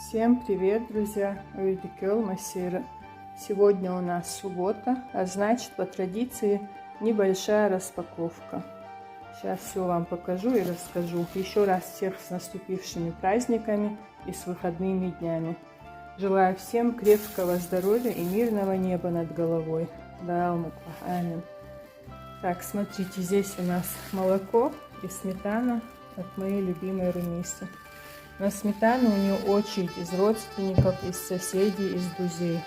Всем привет, друзья! Сегодня у нас суббота, а значит, по традиции, небольшая распаковка. Сейчас все вам покажу и расскажу. Еще раз всех с наступившими праздниками и с выходными днями. Желаю всем крепкого здоровья и мирного неба над головой. Амин. Так, смотрите, здесь у нас молоко и сметана от моей любимой Румисы. На сметану у нее очередь из родственников, из соседей, из друзей.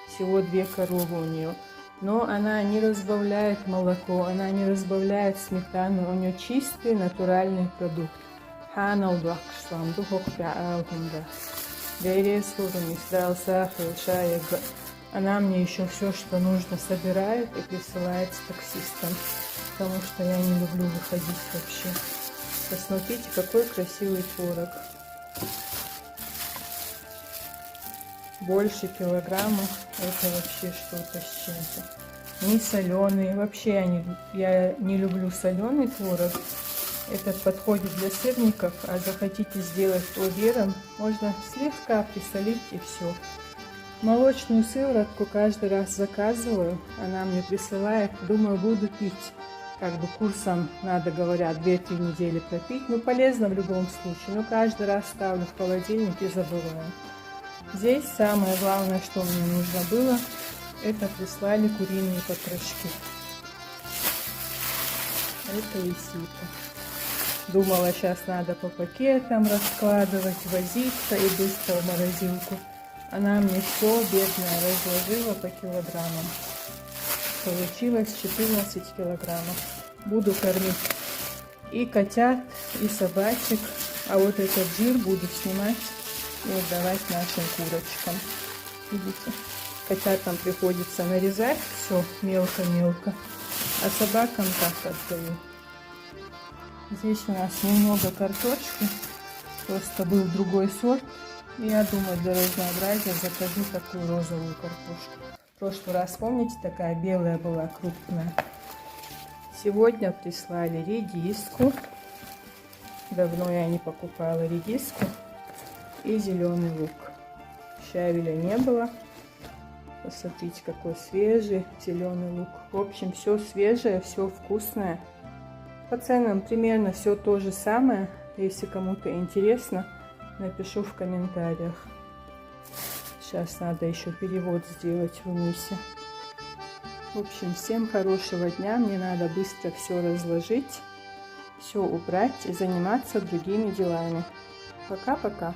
Всего 2 коровы у нее. Но она не разбавляет молоко, она не разбавляет сметану. У нее чистый натуральный продукт. Она мне еще все, что нужно, собирает и присылает с таксистом. Потому что я не люблю выходить вообще. Посмотрите, какой красивый творог. Больше килограмма. Это вообще что-то с чем-то. Не соленый. Вообще я не люблю соленый творог. Этот подходит для сырников. А захотите сделать пломбиром, можно слегка присолить и все. Молочную сыворотку каждый раз заказываю. Она мне присылает. Думаю, буду пить. Как бы курсом надо, говорят, 2-3 недели пропить. Ну, полезно в любом случае. Но каждый раз ставлю в холодильник и забываю. Здесь самое главное, что мне нужно было, это прислали куриные потрошки. Это висит. Думала, сейчас надо по пакетам раскладывать, возиться и быстро в морозилку. Она мне все, бедная, разложила по килограммам. Получилось 14 килограммов. Буду кормить и котят, и собачек. А вот этот жир буду снимать и отдавать нашим курочкам. Видите? Котятам приходится нарезать все мелко-мелко, а собакам так отдаю. Здесь у нас немного картошки. Просто был другой сорт. И я думаю, для разнообразия закажу такую розовую картошку. В прошлый раз, помните, такая белая была, крупная. Сегодня прислали редиску. Давно я не покупала редиску. И зеленый лук. Щавеля не было. Посмотрите, какой свежий зеленый лук. В общем, все свежее, все вкусное. По ценам примерно все то же самое. Если кому-то интересно, напишу в комментариях. Сейчас надо еще перевод сделать в Мисе. В общем, всем хорошего дня. Мне надо быстро все разложить, все убрать и заниматься другими делами. Пока-пока.